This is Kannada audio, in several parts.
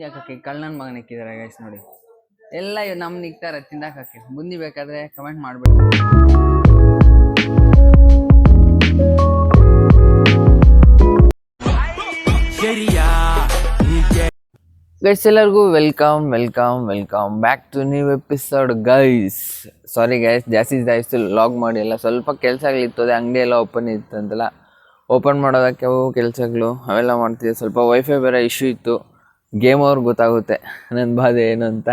ಯಾಕಕ್ಕೆ ಕಳ್ಳನ ಮಗನ ಇಕ್ಕಿದ್ದಾರೆ ಗೈಸ್ ನೋಡಿ. ಎಲ್ಲ ನಮ್ ನಿಕ್ತಾರೆ ತಿಂದಾಕಕ್ಕೆ. ಬುಂದಿ ಬೇಕಾದ್ರೆ ಕಮೆಂಟ್ ಮಾಡ್ಬಿಡಿ ಗೈಸ್. ಎಲ್ಲರಿಗೂ welcome back to new episode guys. Sorry guys, ಜಾಸ್ತಿ ಲಾಗ್ ಮಾಡಿ ಎಲ್ಲ ಸ್ವಲ್ಪ ಕೆಲಸಗಳಿತ್ತು. ಅದೇ ಅಂಗಡಿ ಎಲ್ಲ ಓಪನ್ ಇತ್ತು ಅಂತೆಲ್ಲ ಓಪನ್ ಮಾಡೋದಕ್ಕೆ ಅವು ಕೆಲಸಗಳು ಅವೆಲ್ಲ ಮಾಡ್ತಿದ್ದೆ. ಸ್ವಲ್ಪ ವೈಫೈ ಬೇರೆ ಇಶ್ಯೂ ಇತ್ತು. ಗೇಮ್ ಅವ್ರಿಗೆ ಗೊತ್ತಾಗುತ್ತೆ ನನ್ನ ಬಾಧೆ ಏನು ಅಂತ.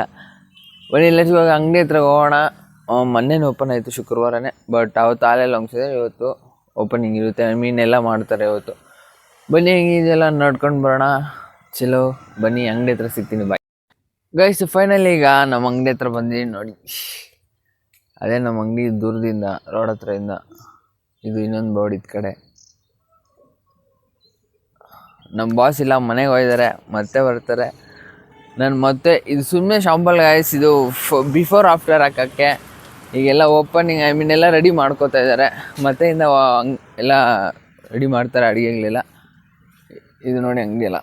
ಬನ್ನಿ ಇವಾಗ ಅಂಗಡಿ ಹತ್ರ ಹೋಗೋಣ. ಮೊನ್ನೆನೇ ಓಪನ್ ಆಯಿತು ಶುಕ್ರವಾರನೇ, ಬಟ್ ಅವತ್ತು ಹಾಲೆಲ್ಲ ಹೊಂಗ್ಸಿದೆ. ಇವತ್ತು ಓಪನಿಂಗ್ ಇರುತ್ತೆ, ಮೀನೆಲ್ಲ ಮಾಡ್ತಾರೆ ಇವತ್ತು. ಬನ್ನಿ ಇದೆಲ್ಲ ನೋಡ್ಕೊಂಡು ಬರೋಣ. ಚಲೋ ಬನ್ನಿ, ಅಂಗಡಿ ಹತ್ರ ಸಿಗ್ತೀನಿ. Bye guys. ಫೈನಲಿ ಈಗ ನಮ್ಮ ಅಂಗಡಿ ಹತ್ರ ಬಂದಿದ್ದೀನಿ ನೋಡಿ. ಅದೇ ನಮ್ಮ ಅಂಗಡಿ ದೂರದಿಂದ ರೋಡ್ ಹತ್ರದಿಂದ. ಇದು ಇನ್ನೊಂದು ಬೋರ್ಡ್ ಇದ್ದ ಕಡೆ. ನಮ್ಮ ಬಾಸ್ ಇಲ್ಲ, ಮನೆಗೆ ಹೋಗಿದ್ದಾರೆ, ಮತ್ತೆ ಬರ್ತಾರೆ. ನಾನು ಮತ್ತೆ ಇದು ಸುಮ್ಮನೆ ಶಾಂಪಲ್ ಗಾಯ್ಸ್. ಇದು ಬಿಫೋರ್ ಆಫ್ಟರ್ ಹಾಕೋಕ್ಕೆ ಈಗೆಲ್ಲ ಓಪನಿಂಗ್ ಎಲ್ಲ ರೆಡಿ ಮಾಡ್ಕೋತಾ ಇದ್ದಾರೆ. ಮತ್ತೆ ಇಂದ ಎಲ್ಲ ರೆಡಿ ಮಾಡ್ತಾರೆ ಅಡುಗೆಗಳೆಲ್ಲ. ಇದು ನೋಡಿ ಅಂಗಡಿ ಎಲ್ಲ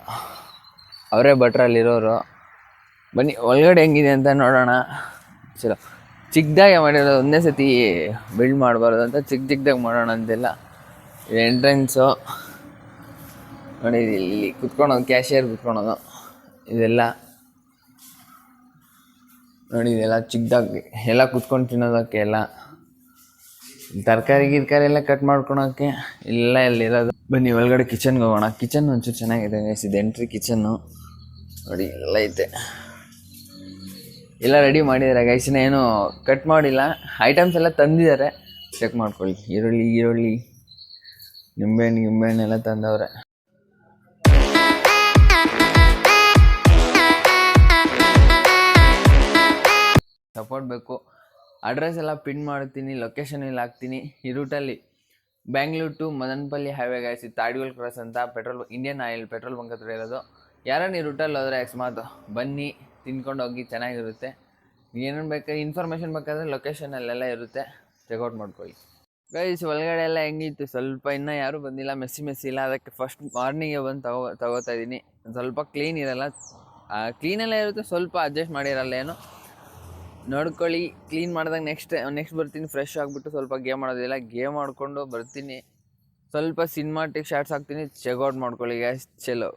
ಅವರೇ ಭಟ್ರಲ್ಲಿರೋರು. ಬನ್ನಿ ಒಳಗಡೆ ಹೆಂಗಿದೆ ಅಂತ ನೋಡೋಣ. ಚಲೋ ಚಿಕ್ಕದಾಗೆ ಮಾಡಿರೋದು, ಒಂದೇ ಸತಿ ಬಿಲ್ಡ್ ಮಾಡಬಾರ್ದು ಅಂತ ಚಿಕ್ಕದಾಗಿ ಮಾಡೋಣ ಅಂತೆಲ್ಲ. ಇದು ಎಂಟ್ರೆನ್ಸು ನೋಡಿ. ಇಲ್ಲಿ ಕುತ್ಕೊಳೋದು, ಕ್ಯಾಶಿಯರ್ ಕುತ್ಕೊಳೋದು ಇದೆಲ್ಲ ನೋಡಿ. ಇದೆಲ್ಲ ಚಿಕ್ಕದಾಗಿ ಎಲ್ಲ ಕುತ್ಕೊಂಡು ತಿನ್ನೋದಕ್ಕೆ ಎಲ್ಲ. ತರಕಾರಿ ಎಲ್ಲ ಕಟ್ ಮಾಡ್ಕೊಳೋಕ್ಕೆ ಎಲ್ಲ ಎಲ್ಲಿರೋದು. ಬನ್ನಿ ಒಳಗಡೆ ಕಿಚನ್ಗೆ ಹೋಗೋಣ. ಕಿಚನ್ ಒಂಚೂರು ಚೆನ್ನಾಗಿದೆ ಗೈಸ್. ಇದು ಎಂಟ್ರಿ ಕಿಚನ್ನು ನೋಡಿ. ಎಲ್ಲ ಐತೆ, ಎಲ್ಲ ರೆಡಿ ಮಾಡಿದ್ದಾರೆ ಗೈಸ್. ಏನು ಕಟ್ ಮಾಡಿಲ್ಲ, ಐಟಮ್ಸ್ ಎಲ್ಲ ತಂದಿದ್ದಾರೆ. ಚೆಕ್ ಮಾಡ್ಕೊಳ್ಳಿ. ಈರುಳ್ಳಿ ನಿಂಬೆಹಣ್ಣು ಎಲ್ಲ ತಂದವ್ರೆ. ಸಪೋರ್ಟ್ ಬೇಕು. ಅಡ್ರೆಸ್ ಎಲ್ಲ ಪಿನ್ ಮಾಡ್ತೀನಿ, ಲೊಕೇಶನ್ ಇಲ್ಲಿ ಹಾಕ್ತೀನಿ. ಈ ರೂಟಲ್ಲಿ Bangalore to Madanapalle highway guys. Tadigol cross ಅಂತ ಇಂಡಿಯನ್ ಆಯಿಲ್ ಪೆಟ್ರೋಲ್ ಬಂಕ್ ಹತ್ರ ಇರೋದು. ಯಾರನ್ನ ಈ ರೂಟಲ್ಲಿ ಹೋದರೆ ಅಕಸ್ಮಾತ್ ಬನ್ನಿ, ತಿನ್ಕೊಂಡು ಹೋಗಿ, ಚೆನ್ನಾಗಿರುತ್ತೆ. ಏನೇನು ಬೇಕಾದ್ರೆ ಇನ್ಫಾರ್ಮೇಷನ್ ಬೇಕಾದರೆ ಲೊಕೇಶನಲ್ಲೆಲ್ಲ ಇರುತ್ತೆ, ಚೆಕ್ಔಟ್ ಮಾಡ್ಕೊಳ್ಳಿ ಗೈಸ್. ಒಳಗಡೆ ಎಲ್ಲ ಹೆಂಗಿತ್ತು ಸ್ವಲ್ಪ, ಇನ್ನೂ ಯಾರೂ ಬಂದಿಲ್ಲ, ಮೆಸ್ಸಿ ಇಲ್ಲ. ಅದಕ್ಕೆ ಫಸ್ಟ್ ಮಾರ್ನಿಂಗೇ ಬಂದು ತಗೋತಾ ಇದ್ದೀನಿ. ಸ್ವಲ್ಪ ಕ್ಲೀನ್ ಇರೋಲ್ಲ, ಕ್ಲೀನೆಲ್ಲ ಇರುತ್ತೆ, ಸ್ವಲ್ಪ ಅಡ್ಜಸ್ಟ್ ಮಾಡಿರಲ್ಲ ಏನು ನೋಡ್ಕೊಳ್ಳಿ. ಕ್ಲೀನ್ ಮಾಡಿದಾಗ ನೆಕ್ಸ್ಟ್ ಬರ್ತೀನಿ. ಫ್ರೆಶ್ ಆಗಿಬಿಟ್ಟು ಸ್ವಲ್ಪ ಗೇಮ್ ಮಾಡೋದಿಲ್ಲ, ಗೇಮ್ ಮಾಡಿಕೊಂಡು ಬರ್ತೀನಿ. ಸ್ವಲ್ಪ ಸಿನಿಮಾಟಿಕ್ ಶಾರ್ಟ್ಸ್ ಹಾಕ್ತೀನಿ, ಚೆಕ್ಔಟ್ ಮಾಡ್ಕೊಳ್ಳಿ ಗ್ಯಾಸ್. ಚಲೋ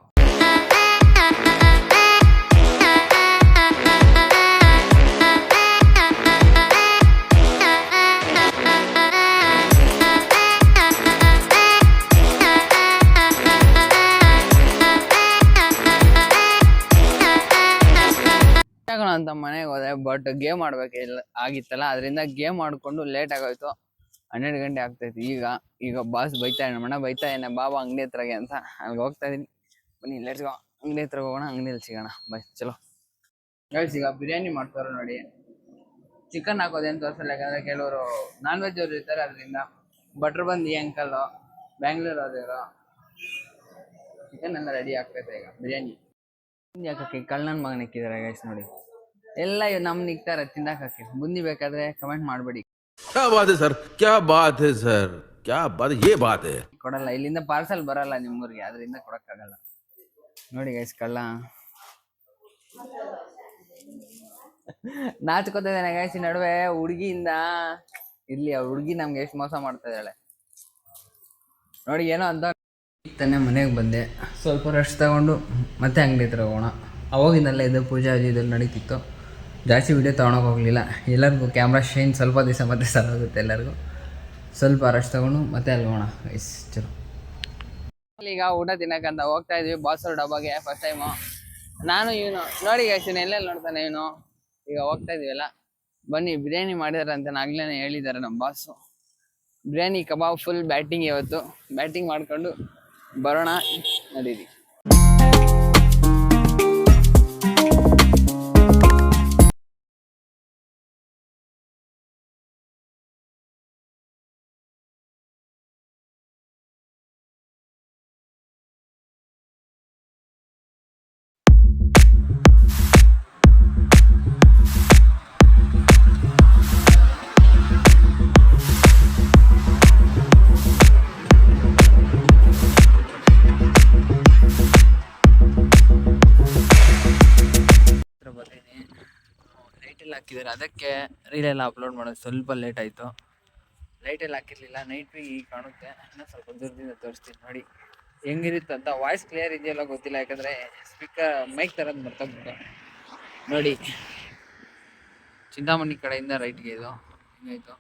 ಅಂತ ಮನೆಗೆ ಹೋದೆ. ಬಟ್ ಗೇಮ್ ಆಡ್ಬೇಕಿಲ್ಲ ಆಗಿತ್ತಲ್ಲ, ಅದರಿಂದ ಗೇಮ್ ಮಾಡಿಕೊಂಡು ಲೇಟ್ ಆಗೋಯ್ತು. 12 ಗಂಟೆ ಆಗ್ತಾಯಿತ್ತು. ಈಗ ಬಾಸ್ ಬೈತಾ ಇದ್ದಾನೆ ಬಾಬಾ ಅಂಗಡಿ ಹತ್ರಗೆ ಅಂತ. ಅಲ್ಲಿಗೆ ಹೋಗ್ತಾ ಇದ್ದೀನಿ. ಬನ್ನಿ ಲೆಟ್ಸ್ ಗೋ, ಅಂಗಡಿ ಹತ್ರ ಹೋಗೋಣ, ಅಂಗಡಿಯಲ್ಲಿ ಸಿಗೋಣ. ಬಾಯ್ ಚಲೋ ಗೈಸ್. ಈಗ ಬಿರಿಯಾನಿ ಮಾಡ್ತಾರೆ ನೋಡಿ. ಚಿಕನ್ ಹಾಕೋದೇನು ತೋರಿಸಲ್ಲ, ಯಾಕಂದರೆ ಕೆಲವರು ನಾನ್ ವೆಜ್ ಅವರು ಇರ್ತಾರೆ. ಅದರಿಂದ ಬಟ್ರ್ ಬಂದು ಈ ಅಂಕಲ್ಲು ಬ್ಯಾಂಗ್ಳೂರ್ ಅವ್ರು ಚಿಕನ್ ಎಲ್ಲ ರೆಡಿ ಆಗ್ತೈತೆ. ಈಗ ಬಿರಿಯಾನಿ ಯಾಕಕ್ಕೆ ಕಳ್ಳನ ಮಗನ ಇಕ್ಕಿದ್ದಾರೆ ಗೈಸ್ ನೋಡಿ. ಎಲ್ಲ ನಮ್ ನಿಕ್ತಾರೆ ತಿಂದಾಕಕ್ಕೆ. ಬುಂದಿ ಬೇಕಾದ್ರೆ ಕಮೆಂಟ್ ಮಾಡ್ಬೇಡಿ. ಕೊಡಲ್ಲ, ಇಲ್ಲಿಂದ ಪಾರ್ಸಲ್ ಬರಲ್ಲ ನಿಮ್ಮೂರಿಗೆ, ಅದರಿಂದ ಕೊಡಕ್ಕಾಗಲ್ಲ ನೋಡಿ ಗೈಸ್. ಕಳ್ಳ ನಾಚ್ಕೋತಾ ಇದ್ದಾನೆ ಗೈಸ್. ನಡುವೆ ಹುಡುಗಿಯಿಂದ ಇರ್ಲಿ, ಅವ್ರ ಹುಡುಗಿ ನಮ್ಗೆ ಎಷ್ಟು ಮೋಸ ಮಾಡ್ತಾ ಇದ್ದಾಳೆ ನೋಡಿ. ಏನೋ ಅಂತ ತಾನೇ ಮನೆಗೆ ಬಂದೆ, ಸ್ವಲ್ಪ ರೆಸ್ಟ್ ತಗೊಂಡು ಮತ್ತೆ ಅಂಗಡಿ ಹತ್ರ ಹೋಗೋಣ. ಅವಾಗಿಂದಲ್ಲ ಇದು ಪೂಜಾ ಇದೆಲ್ಲ ನಡೀತಿತ್ತು. ಜಾಸ್ತಿ ವೀಡಿಯೋ ತೊಗೊಳಕ್ಕೆ ಹೋಗಲಿಲ್ಲ. ಎಲ್ಲರಿಗೂ ಕ್ಯಾಮ್ರಾ ಶೈನ್ ಸ್ವಲ್ಪ ದಿವಸ ಮತ್ತೆ ಸರೋಗುತ್ತೆ. ಎಲ್ಲರಿಗೂ ಸ್ವಲ್ಪ ರೆಸ್ಟ್ ತೊಗೊಂಡು ಮತ್ತೆ ಅಲ್ಲಿ ಹೋಗೋಣ ಗೈಸ್. ಚಲೋ ಈಗ ಊಟ ತಿನ್ನಕ್ಕಂತ ಹೋಗ್ತಾ ಇದ್ವಿ ಬಾಸ್ ಅವ್ರ ಡಬ್ಬಾಗೆ. ಫಸ್ಟ್ ಟೈಮು ನಾನು ಇವನು ನೋಡಿ ಗೈಸ್, ಎಲ್ಲೆಲ್ಲಿ ನೋಡ್ತಾನೆ ಇವನು. ಈಗ ಹೋಗ್ತಾ ಇದೀವಲ್ಲ, ಬನ್ನಿ ಬಿರಿಯಾನಿ ಮಾಡಿದಾರೆ ಅಂತ ಆಗ್ಲೇ ಹೇಳಿದ್ದಾರೆ ನಮ್ಮ ಬಾಸು. ಬಿರಿಯಾನಿ ಕಬಾಬ್ ಫುಲ್ ಬ್ಯಾಟಿಂಗ್. ಇವತ್ತು ಬ್ಯಾಟಿಂಗ್ ಮಾಡ್ಕೊಂಡು ಬರೋಣ, ನಡೀರಿ. ಲೈಟೆಲ್ಲ ಹಾಕಿದ್ದಾರೆ, ಅದಕ್ಕೆ ರೀಲೆಲ್ಲ ಅಪ್ಲೋಡ್ ಮಾಡೋದು ಸ್ವಲ್ಪ ಲೇಟ್ ಆಯಿತು. ಲೈಟೆಲ್ಲ ಹಾಕಿರಲಿಲ್ಲ, ನೈಟ್ ಈಗ ಕಾಣುತ್ತೆ. ಇನ್ನೂ ಸ್ವಲ್ಪ ದೂರದಿಂದ ತೋರಿಸ್ತೀನಿ ನೋಡಿ ಹೆಂಗಿರುತ್ತೆ ಅಂತ. ವಾಯ್ಸ್ ಕ್ಲಿಯರ್ ಇದೆಯಲ್ಲ ಗೊತ್ತಿಲ್ಲ, ಯಾಕಂದರೆ ಸ್ಪೀಕರ್ ಮೈಕ್ ಥರದ್ದು ಬರ್ತಬಿಟ್ಟು. ನೋಡಿ ಚಿಂತಾಮಣಿ ಕಡೆಯಿಂದ ರೈಟ್ಗೆ ಇದು ಹಿಂಗಾಯಿತು.